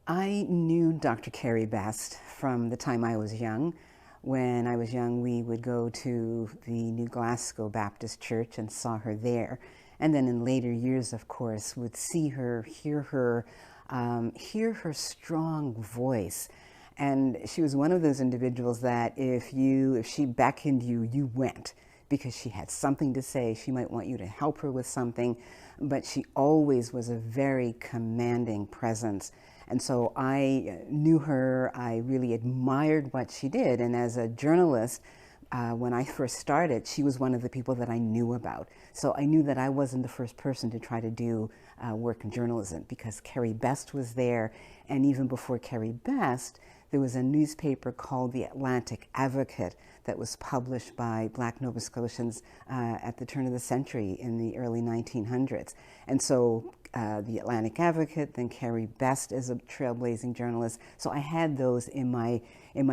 I knew Dr. Carrie best from the time I was young. When I was young, we would go to the New Glasgow Baptist Church and saw her there. And then in later years, of course, would see her, hear her strong voice. And she was one of those individuals that if she beckoned you, you went because she had something to say. She might want you to help her with something, but she always was a very commanding presence. And so I knew her, I really admired what she did. And as a journalist, when I first started, she was one of the people that I knew about. So I knew that I wasn't the first person to try to do work in journalism because Carrie Best was there. And even before Carrie Best, there was a newspaper called The Atlantic Advocate that was published by Black Nova Scotians at the turn of the century in the early 1900s. And so The Atlantic Advocate, then Carrie Best as a trailblazing journalist. So I had those in my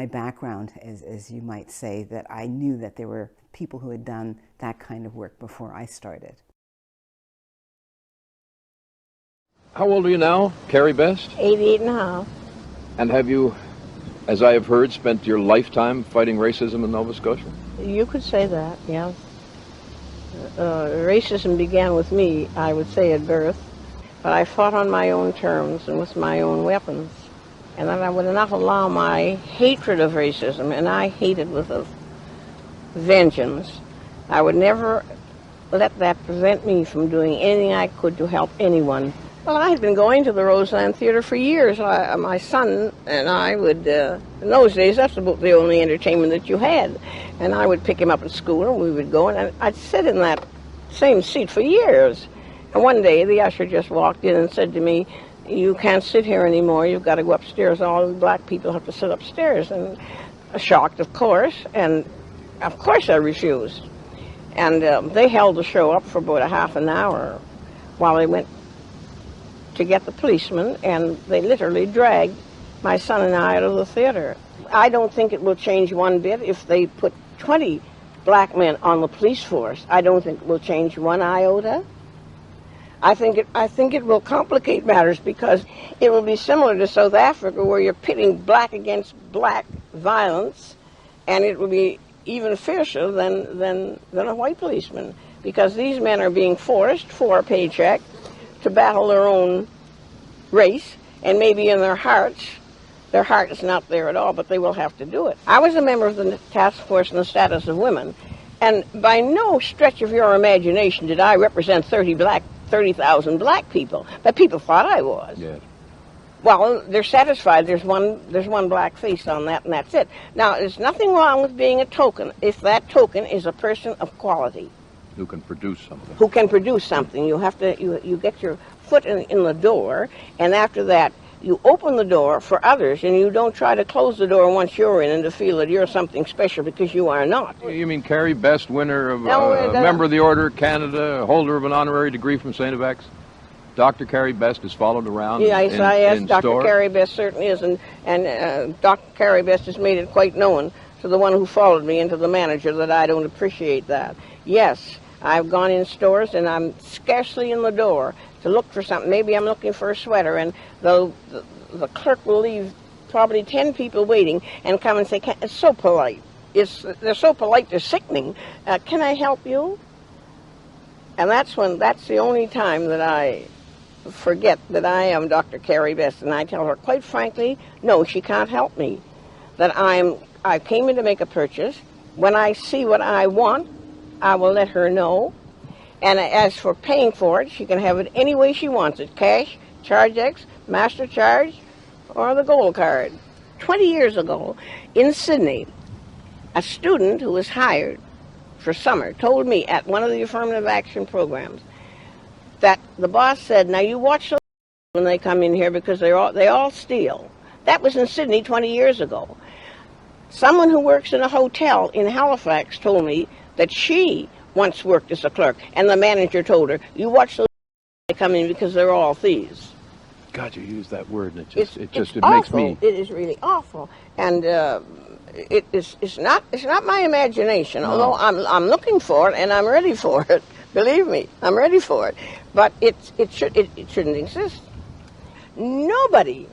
background, as you might say, that I knew that there were people who had done that kind of work before I started. How old are you now, Carrie Best? 88 and a half. And have you, as I have heard, spent your lifetime fighting racism in Nova Scotia? You could say that, yeah. Racism began with me, I would say, at birth. But I fought on my own terms and with my own weapons. And then I would not allow my hatred of racism, and I hated with a vengeance. I would never let that prevent me from doing anything I could to help anyone. Well, I had been going to the Roseland Theater for years. My son and I would, in those days, that's about the only entertainment that you had. And I would pick him up at school, and we would go, and I'd sit in that same seat for years. And one day, the usher just walked in and said to me, "You can't sit here anymore. You've got to go upstairs. All the black people have to sit upstairs." And shocked, of course, and of course I refused. And they held the show up for about a half an hour while they went to get the policeman, and they literally dragged my son and I out of the theater. I don't think it will change one bit if they put 20 black men on the police force. I don't think it will change one iota. I think it will complicate matters because it will be similar to South Africa where you're pitting black against black violence, and it will be even fiercer than a white policeman because these men are being forced for a paycheck to battle their own race, and maybe in their heart is not there at all, but they will have to do it. I was a member of the task force on the status of women, and by no stretch of your imagination did I represent 30,000 black people, but people thought I was. Yes. Well, they're satisfied. There's one black face on that, and that's it. Now, there's nothing wrong with being a token if that token is a person of quality. Who can produce something. Who can produce something. You have to, you get your foot in the door, and after that, you open the door for others, and you don't try to close the door once you're in and to feel that you're something special because you are not. You mean Carrie Best, winner of member of the Order of Canada, holder of an honorary degree from St. FX? Dr. Carrie Best is followed around yes, Dr. store? Carrie Best certainly is, and Dr. Carrie Best has made it quite known to the one who followed me and to the manager that I don't appreciate that. Yes, I've gone in stores and I'm scarcely in the door to look for something. Maybe I'm looking for a sweater, and the clerk will leave probably 10 people waiting and come and say, it's so polite. They're so polite, they're sickening. Can I help you? And that's the only time that I forget that I am Dr. Carrie Best, and I tell her, quite frankly, no, she can't help me. That I came in to make a purchase. When I see what I want, I will let her know. And as for paying for it, she can have it any way she wants it. Cash, ChargeX, MasterCharge, or the Gold Card. 20 years ago, in Sydney, a student who was hired for summer told me at one of the affirmative action programs that the boss said, now you watch those when they come in here because they all steal. That was in Sydney 20 years ago. Someone who works in a hotel in Halifax told me that she once worked as a clerk, and the manager told her, you watch those they come in because they're all thieves. God, you use that word, and it awful. makes me... It is really awful. And it's not my imagination, No. although I'm looking for it and I'm ready for it. Believe me, I'm ready for it. But it shouldn't exist. Nobody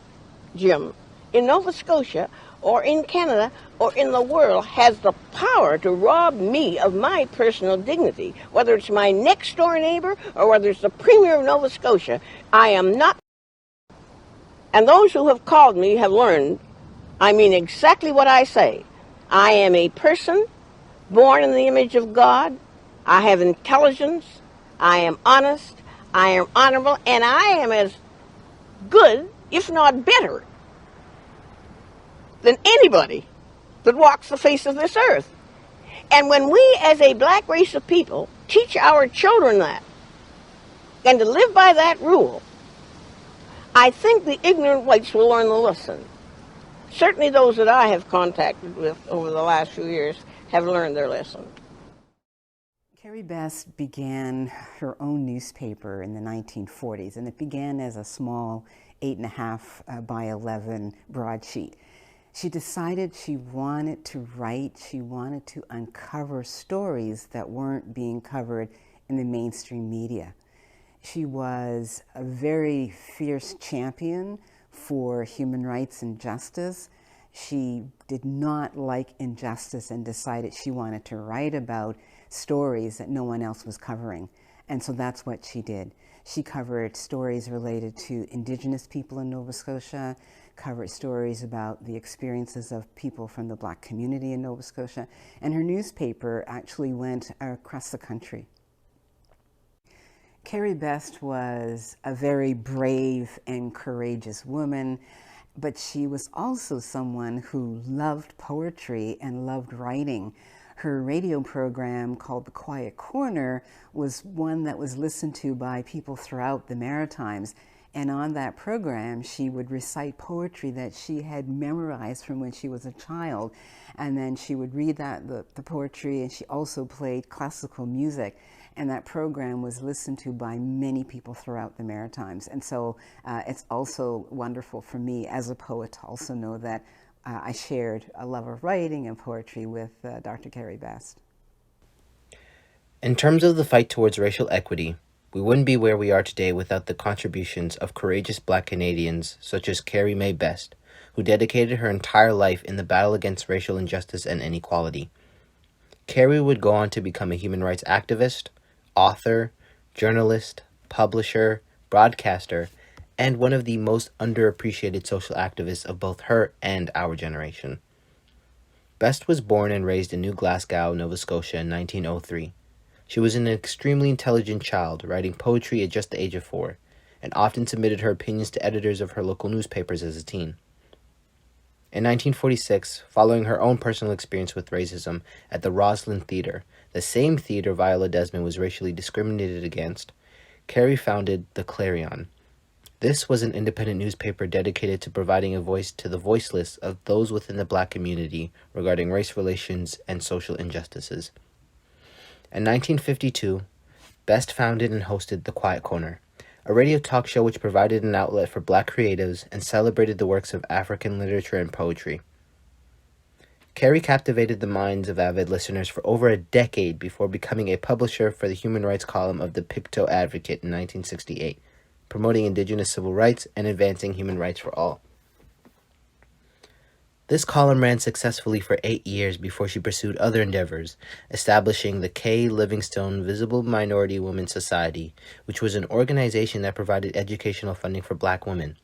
Jim, in Nova Scotia or in Canada or in the world has the power to rob me of my personal dignity, whether it's my next door neighbor or whether it's the Premier of Nova Scotia. I am not. And those who have called me have learned I mean exactly what I say. I am a person born in the image of God. I have intelligence. I am honest. I am honorable. And I am as good, if not better, than anybody that walks the face of this earth. And when we, as a black race of people, teach our children that, and to live by that rule, I think the ignorant whites will learn the lesson. Certainly those that I have contacted with over the last few years have learned their lesson. Carrie Best began her own newspaper in the 1940s, and it began as a small 8.5 by 11 broadsheet. She decided she wanted to write, she wanted to uncover stories that weren't being covered in the mainstream media. She was a very fierce champion for human rights and justice. She did not like injustice and decided she wanted to write about stories that no one else was covering. And so that's what she did. She covered stories related to Indigenous people in Nova Scotia, covered stories about the experiences of people from the Black community in Nova Scotia, and her newspaper actually went across the country. Carrie Best was a very brave and courageous woman, but she was also someone who loved poetry and loved writing. Her radio program called The Quiet Corner was one that was listened to by people throughout the Maritimes. And on that program, she would recite poetry that she had memorized from when she was a child. And then she would read the poetry, and she also played classical music. And that program was listened to by many people throughout the Maritimes. And so it's also wonderful for me as a poet to also know that I shared a love of writing and poetry with Dr. Carrie Best. In terms of the fight towards racial equity, we wouldn't be where we are today without the contributions of courageous Black Canadians such as Carrie Mae Best, who dedicated her entire life in the battle against racial injustice and inequality. Carrie would go on to become a human rights activist, author, journalist, publisher, broadcaster, and one of the most underappreciated social activists of both her and our generation. Best was born and raised in New Glasgow, Nova Scotia in 1903. She was an extremely intelligent child, writing poetry at just the age of 4, and often submitted her opinions to editors of her local newspapers as a teen. In 1946, following her own personal experience with racism at the Roslyn Theatre, the same theater Viola Desmond was racially discriminated against, Carrie founded The Clarion. This was an independent newspaper dedicated to providing a voice to the voiceless of those within the Black community regarding race relations and social injustices. In 1952, Best founded and hosted The Quiet Corner, a radio talk show which provided an outlet for Black creatives and celebrated the works of African literature and poetry. Carrie captivated the minds of avid listeners for over a decade before becoming a publisher for the human rights column of the Pictou Advocate in 1968, promoting Indigenous civil rights and advancing human rights for all. This column ran successfully for 8 years before she pursued other endeavors, establishing the Kay Livingstone Visible Minority Women's Society, which was an organization that provided educational funding for Black women.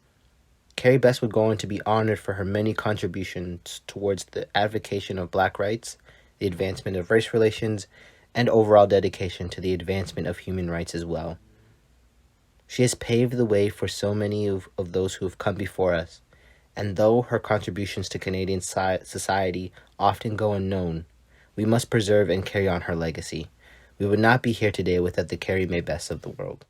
Carrie Best would go on to be honored for her many contributions towards the advocacy of Black rights, the advancement of race relations, and overall dedication to the advancement of human rights as well. She has paved the way for so many of those who have come before us, and though her contributions to Canadian society often go unknown, we must preserve and carry on her legacy. We would not be here today without the Carrie Mae Best of the world.